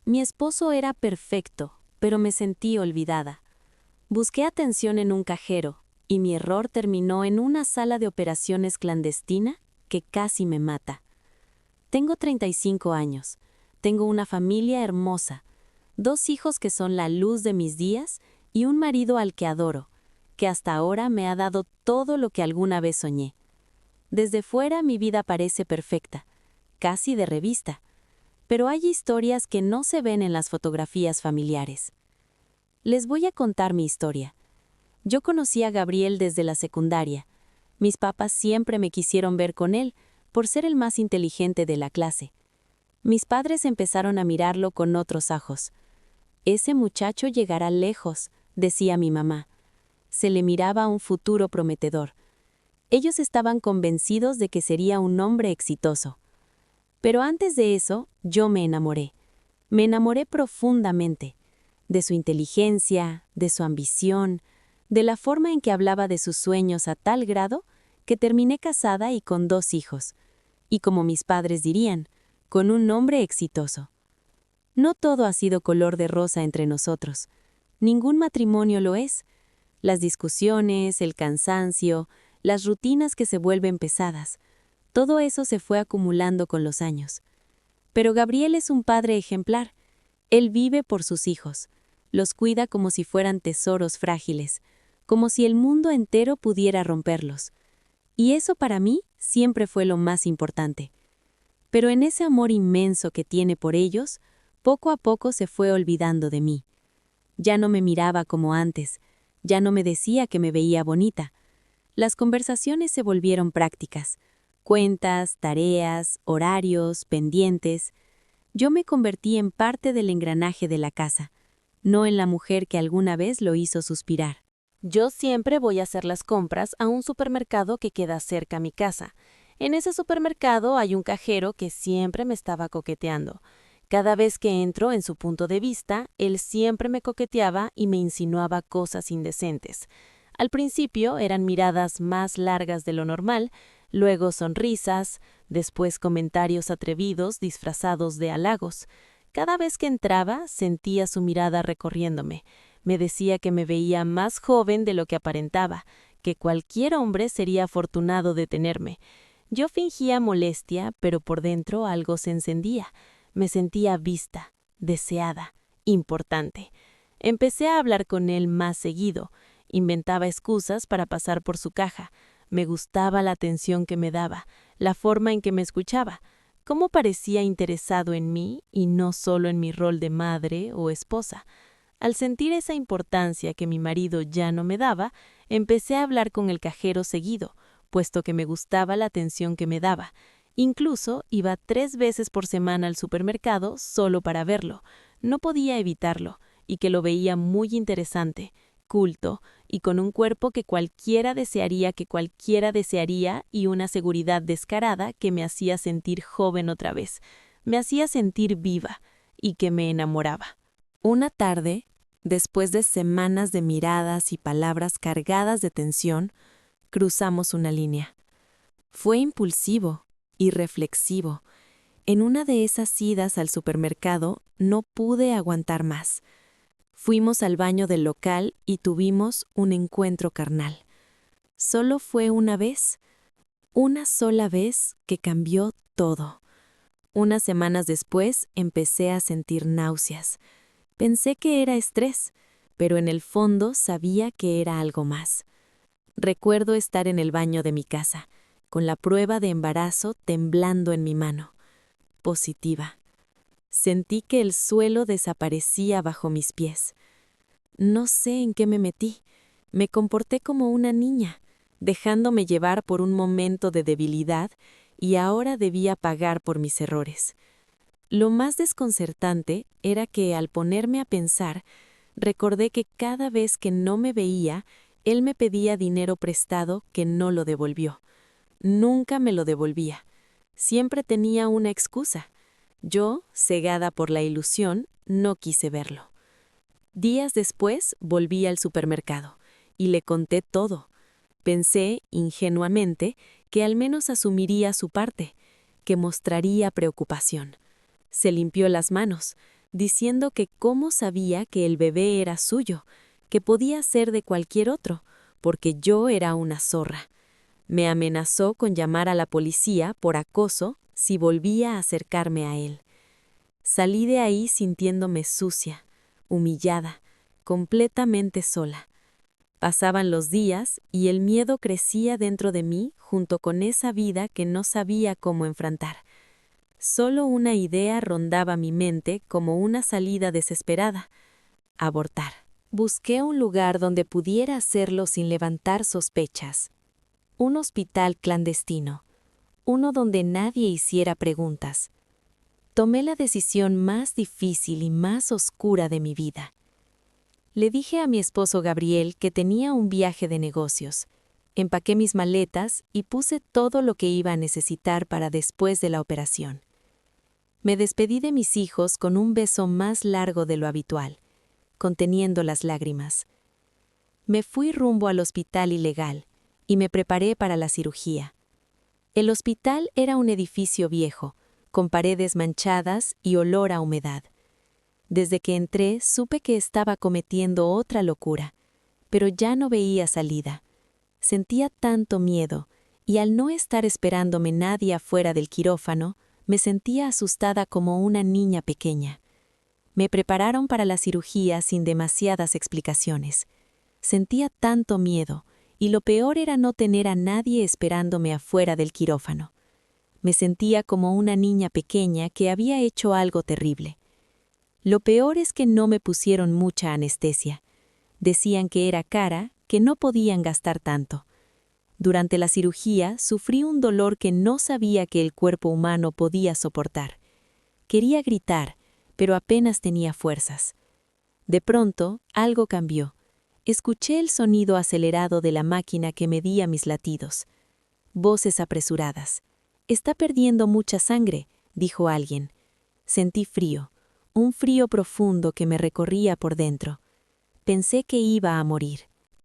Mi esposo era perfecto, pero me sentí olvidada. Busqué atención en un cajero, y mi error terminó en una sala de operaciones clandestina que casi me mata. Tengo 35 años, tengo una familia hermosa, 2 hijos que son la luz de mis días y un marido al que adoro, que hasta ahora me ha dado todo lo que alguna vez soñé. Desde fuera mi vida parece perfecta, casi de revista, pero hay historias que no se ven en las fotografías familiares. Les voy a contar mi historia. Yo conocí a Gabriel desde la secundaria. Mis papás siempre me quisieron ver con él, por ser el más inteligente de la clase. Mis padres empezaron a mirarlo con otros ojos. Ese muchacho llegará lejos, decía mi mamá. Se le miraba un futuro prometedor. Ellos estaban convencidos de que sería un hombre exitoso. Pero antes de eso, yo me enamoré. Me enamoré profundamente, de su inteligencia, de su ambición, de la forma en que hablaba de sus sueños a tal grado que terminé casada y con 2 hijos, y como mis padres dirían, con un hombre exitoso. No todo ha sido color de rosa entre nosotros. Ningún matrimonio lo es. Las discusiones, el cansancio, las rutinas que se vuelven pesadas, todo eso se fue acumulando con los años. Pero Gabriel es un padre ejemplar. Él vive por sus hijos. Los cuida como si fueran tesoros frágiles, como si el mundo entero pudiera romperlos. Y eso para mí siempre fue lo más importante. Pero en ese amor inmenso que tiene por ellos, poco a poco se fue olvidando de mí. Ya no me miraba como antes, ya no me decía que me veía bonita. Las conversaciones se volvieron prácticas. Cuentas, tareas, horarios, pendientes. Yo me convertí en parte del engranaje de la casa, no en la mujer que alguna vez lo hizo suspirar. Yo siempre voy a hacer las compras a un supermercado que queda cerca a mi casa. En ese supermercado hay un cajero que siempre me estaba coqueteando. Cada vez que entro en su punto de vista, él siempre me coqueteaba y me insinuaba cosas indecentes. Al principio eran miradas más largas de lo normal, luego sonrisas, después comentarios atrevidos disfrazados de halagos. Cada vez que entraba, sentía su mirada recorriéndome. Me decía que me veía más joven de lo que aparentaba, que cualquier hombre sería afortunado de tenerme. Yo fingía molestia, pero por dentro algo se encendía. Me sentía vista, deseada, importante. Empecé a hablar con él más seguido. Inventaba excusas para pasar por su caja. Me gustaba la atención que me daba, la forma en que me escuchaba, cómo parecía interesado en mí y no solo en mi rol de madre o esposa. Al sentir esa importancia que mi marido ya no me daba, empecé a hablar con el cajero seguido, puesto que me gustaba la atención que me daba. Incluso iba 3 veces por semana al supermercado solo para verlo. No podía evitarlo, y que lo veía muy interesante, culto, y con un cuerpo que cualquiera desearía y una seguridad descarada que me hacía sentir joven otra vez. Me hacía sentir viva, y que me enamoraba. Una tarde, después de semanas de miradas y palabras cargadas de tensión, cruzamos una línea. Fue impulsivo y reflexivo. En una de esas idas al supermercado no pude aguantar más. Fuimos al baño del local y tuvimos un encuentro carnal. Solo fue una sola vez que cambió todo. Unas semanas después empecé a sentir náuseas. Pensé que era estrés, pero en el fondo sabía que era algo más. Recuerdo estar en el baño de mi casa, con la prueba de embarazo temblando en mi mano. Positiva. Sentí que el suelo desaparecía bajo mis pies. No sé en qué me metí. Me comporté como una niña, dejándome llevar por un momento de debilidad y ahora debía pagar por mis errores. Lo más desconcertante era que, al ponerme a pensar, recordé que cada vez que no me veía, él me pedía dinero prestado que no lo devolvió. Nunca me lo devolvía. Siempre tenía una excusa. Yo, cegada por la ilusión, no quise verlo. Días después volví al supermercado y le conté todo. Pensé, ingenuamente, que al menos asumiría su parte, que mostraría preocupación. Se limpió las manos. diciendo que cómo sabía que el bebé era suyo, que podía ser de cualquier otro, porque yo era una zorra. Me amenazó con llamar a la policía por acoso si volvía a acercarme a él. Salí de ahí sintiéndome sucia, humillada, completamente sola. Pasaban los días y el miedo crecía dentro de mí junto con esa vida que no sabía cómo enfrentar. Solo una idea rondaba mi mente como una salida desesperada: abortar. Busqué un lugar donde pudiera hacerlo sin levantar sospechas. Un hospital clandestino, uno donde nadie hiciera preguntas. Tomé la decisión más difícil y más oscura de mi vida. Le dije a mi esposo Gabriel que tenía un viaje de negocios. Empaqué mis maletas y puse todo lo que iba a necesitar para después de la operación. Me despedí de mis hijos con un beso más largo de lo habitual, conteniendo las lágrimas. Me fui rumbo al hospital ilegal y me preparé para la cirugía. El hospital era un edificio viejo, con paredes manchadas y olor a humedad. Desde que entré supe que estaba cometiendo otra locura, pero ya no veía salida. Sentía tanto miedo, y al no estar esperándome nadie afuera del quirófano, me sentía asustada como una niña pequeña. Me prepararon para la cirugía sin demasiadas explicaciones. Sentía tanto miedo, y lo peor era no tener a nadie esperándome afuera del quirófano. Me sentía como una niña pequeña que había hecho algo terrible. Lo peor es que no me pusieron mucha anestesia. Decían que era cara, que no podían gastar tanto. Durante la cirugía sufrí un dolor que no sabía que el cuerpo humano podía soportar. Quería gritar, pero apenas tenía fuerzas. De pronto, algo cambió. Escuché el sonido acelerado de la máquina que medía mis latidos. Voces apresuradas. «Está perdiendo mucha sangre», dijo alguien. Sentí frío, un frío profundo que me recorría por dentro. Pensé que iba a morir.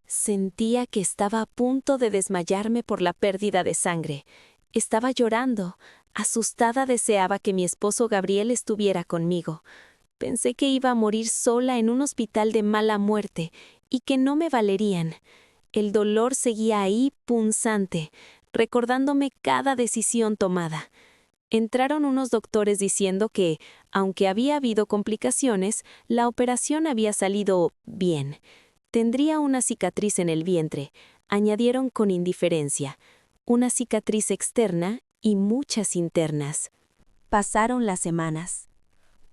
Sentía que estaba a punto de desmayarme por la pérdida de sangre. Estaba llorando. Asustada deseaba que mi esposo Gabriel estuviera conmigo. Pensé que iba a morir sola en un hospital de mala muerte y que no me valerían. El dolor seguía ahí punzante, recordándome cada decisión tomada. Entraron unos doctores diciendo que, aunque había habido complicaciones, la operación había salido bien. Tendría una cicatriz en el vientre, añadieron con indiferencia, una cicatriz externa y muchas internas. Pasaron las semanas.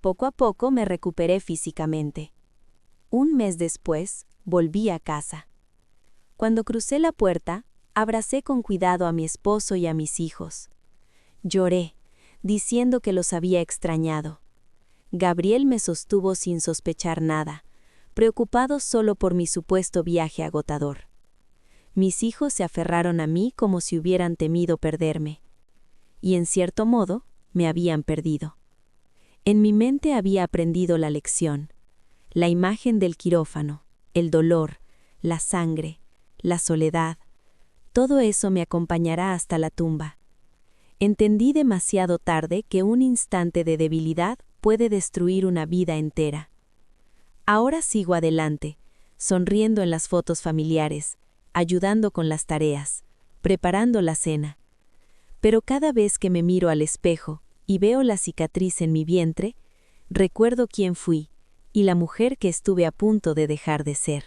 Poco a poco me recuperé físicamente. Un mes después, volví a casa. Cuando crucé la puerta, abracé con cuidado a mi esposo y a mis hijos. Lloré, diciendo que los había extrañado. Gabriel me sostuvo sin sospechar nada, preocupado solo por mi supuesto viaje agotador. Mis hijos se aferraron a mí como si hubieran temido perderme. Y en cierto modo, me habían perdido. En mi mente había aprendido la lección. La imagen del quirófano, el dolor, la sangre, la soledad, todo eso me acompañará hasta la tumba. Entendí demasiado tarde que un instante de debilidad puede destruir una vida entera. Ahora sigo adelante, sonriendo en las fotos familiares, ayudando con las tareas, preparando la cena. Pero cada vez que me miro al espejo y veo la cicatriz en mi vientre, recuerdo quién fui y la mujer que estuve a punto de dejar de ser.